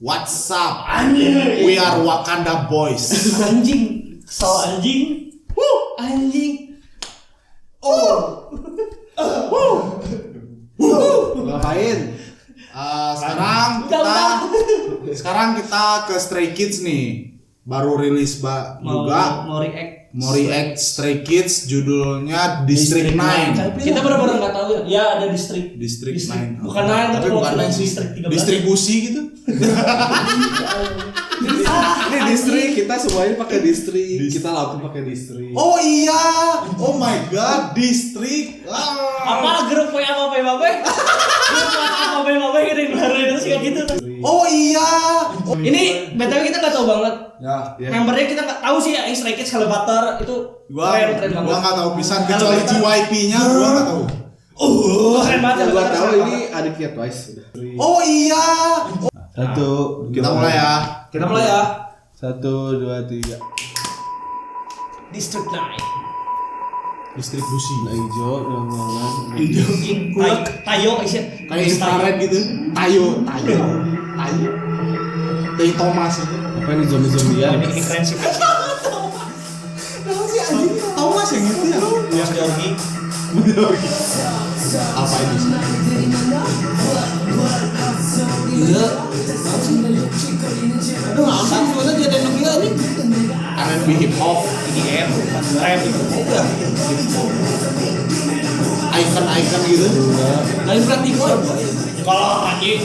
What's up? Anjing. We are Wakanda Boys. Anjing. Anjing. Anjing. Ngapain? Sekarang kita ke Stray Kids nih. Baru rilis juga. Mau react Stray Kids, judulnya District 9. Kita benar-benar nggak tahu ya. Ya ada District 9. Bukan 9 tapi bukan 9 sih. District 13. Distribusi gitu. Ini distrik, kita semuanya pakai distrik. Kita lampu pakai distrik. Oh iya. Oh my god, District. Apa grup apa gini baru itu sih kayak gitu. Oh iya. Ini BTW kita nggak tahu banget. Ya. Membernya kita nggak tahu sih ya, Stray Kids Elevator itu keren banget. Gua nggak tahu pisan kecuali JYP-nya gua nggak tahu. Keren banget. Yang gua tahu ini adiknya Twice. Oh iya. Satu, Kita mulai ya. Kita mulai ya. 1, 2, 3. District 9. Distribusi. Hijau, yang Tayo isi. Kayak infrared gitu. Tayo. Teh Thomas itu. apa ini zombie-zombian? Ini keren sih. Kenapa sih anjing Thomas yang itu ya? Mas Georgi. Apa ini sih? Iya. Aduh, ngangkat sebenarnya jadi anak dia nih. R&B hip hop, EDM, rap itu. icon gitu. Lain berarti gue. Kalau anjing.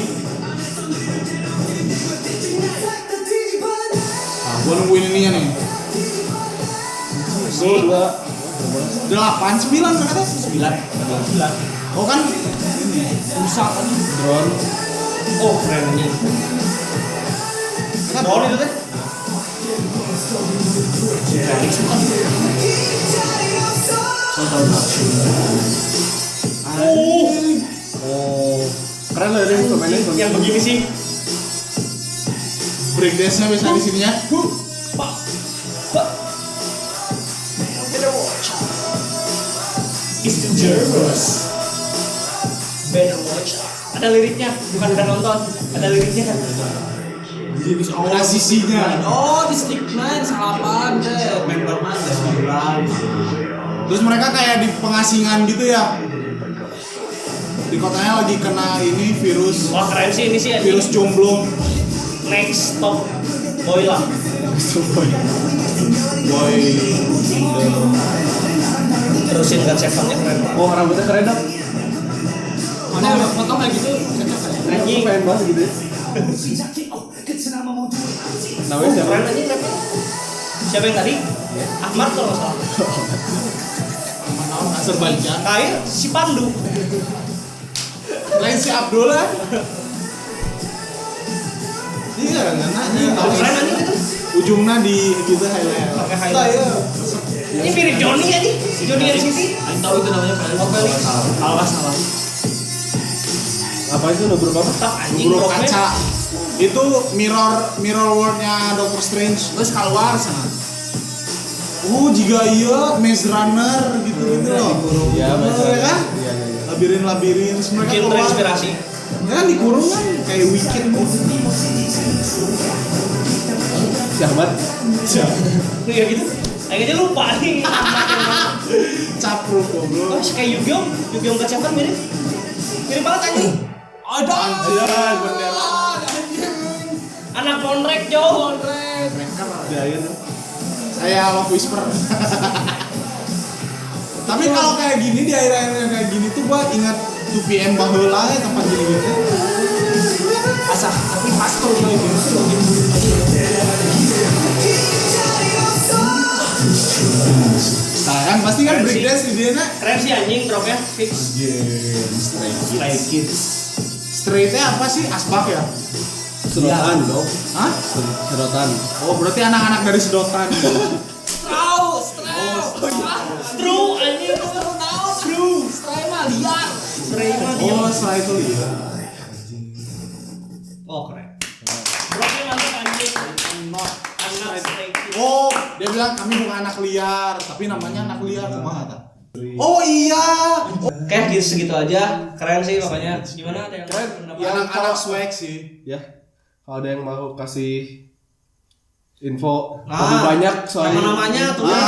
Gua nungguin ininya nih. 2, 8, 9 kan ada? 9. Oh kan? Rusak kan. drone. Oh, keren nih. Kan Drone itu teh. Felix bukan. Oh, keren loh ini pemainnya. Yang begini sih. Breakdance-nya bisa di sininya. Pak. It's dangerous. Better watch. Ada liriknya, bukan udah nonton. Ada liriknya kan. Ada sisinya. Oh, District 9 salapan deh. Member mana? Terus mereka kayak di pengasingan gitu ya. Di kotanya lagi kena ini virus. Wah, keren sih ini sih. Virus jomblo. Next stop boy lah. Boy. Terusin kan Seven-nya keren. Oh, rambutnya keren dong. Mana foto kayak gitu? Anjing. Pengen banget gitu ya. Namanya siapa? Keren anjing rapnya. Siapa yang tadi? Ahmad kalau nggak salah. Azerbaijan. Kayak si Pandu. Lain si Abdullah. Iya, nanya. Keren anjing itu. Ujungnya di gitu highlight. Pakai highlight. Ini mirip Johnny ya nih. Johnny yang sisi. Aku tahu itu namanya Felix. Oh, Felix. Salah. Apa itu nubruk apa? Tak anjing Bro rocknya. kaca. Itu mirror world-nya Doctor Strange. Terus keluar sana. Jika iya Maze Runner gitu-gitu loh. Iya, Bener, ya kan? Iya. Labirin terus mereka Bikin keluar. terinspirasi. Ya kan dikurung kan kayak Wicked gitu. Si Ahmad. Iya gitu. Akhirnya lupa nih. Capruk goblok. Oh, kayak Yugyong ke Seven mirip. Mirip banget anjing. Ada. Anjir, bendera. Anak Monrek jauh. Jair. Saya Love Whisper. Tapi kalau kayak gini di akhir-akhirnya kayak gini tuh gua ingat 2PM baheula ya tempat gini-gini. Asah, tapi pas tuh gitu. Nah kan pasti kan breakdance di dia nak. Keren sih anjing dropnya fix. Stray Kids. Straightnya apa sih? Asbak ya? Sedotan dong. Hah? Sedotan. Oh berarti anak-anak dari sedotan. Stru anjing Stru. Stray mah liar. Oh setelah itu iya. Oh keren. Dropnya mantap anjing. Anak Stray Kids. Oh dia bilang kami bukan anak liar, tapi namanya anak liar kumaha ta? Oh iya. Kayak gitu segitu aja. Keren sih makanya. Gimana ada yang keren? Ya anak-anak swag sih. Ya. Kalau ada yang mau kasih info Nah, lebih banyak soalnya nama-namanya tulis.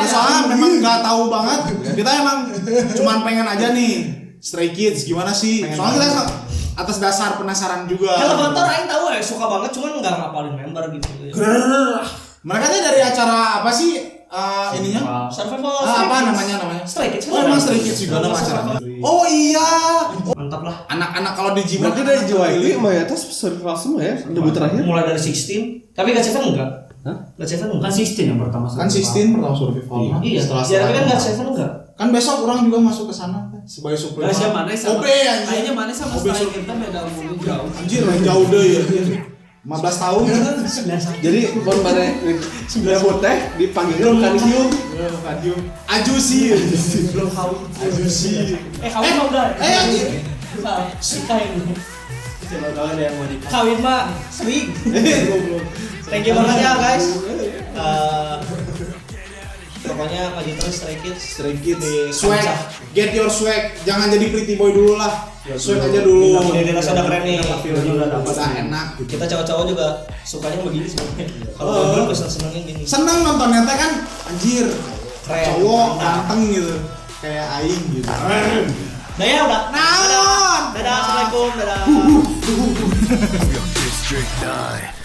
Soalnya memang nggak tahu banget. Kita emang cuman pengen aja nih Stray Kids gimana sih? Soalnya kita atas dasar penasaran juga. Elevator aing tahu suka banget cuman enggak ngapalin member gitu. Mereka tuh dari acara apa sih ininya? Survival. Apa namanya? Stray Kids. Oh, emang Stray Kids juga nama acaranya. Oh iya. Mantap lah. Anak-anak kalau di gym berarti dari JYP mayoritas survival semua ya debut terakhir. Mulai dari 16, tapi God7 enggak. Hah? God7 Kan enggak. 16 yang pertama. kan 16 pertama survival. Iya, setelah ya, tapi kan God7 enggak. kan besok orang juga masuk ke sana sebagai suplemen. Nah, siapa mana sama? OB anjir. Kayaknya mana sama OB Stray kita beda umur jauh. Anjir, lain jauh deh ya. 15 tahun kan. Jadi bon mana debut teh dipanggilnya bukan Hyung. Kadium. Ajusi. Belum kawin. Ajusi. Kawin mah udah. Anjir. Kawin. Coba tahu ada yang mau nikah. Kawin mah swing. Thank you banget ya guys. Pokoknya maju terus Stray Kids. Stray Kids. Di Swag. kancah. Get your swag. Jangan jadi pretty boy dulu lah. Swag aja dulu. Ini dirasa udah keren nih. Udah enak. Kita cowok-cowok juga sukanya begini sebenarnya. Kalau gue bisa senengin gini. Seneng nontonnya teh kan anjir. Keren. Cowok Mantap. ganteng gitu. Kayak aing gitu. Nah ya udah. Naon? Dadah. Assalamualaikum. Dadah. District 9.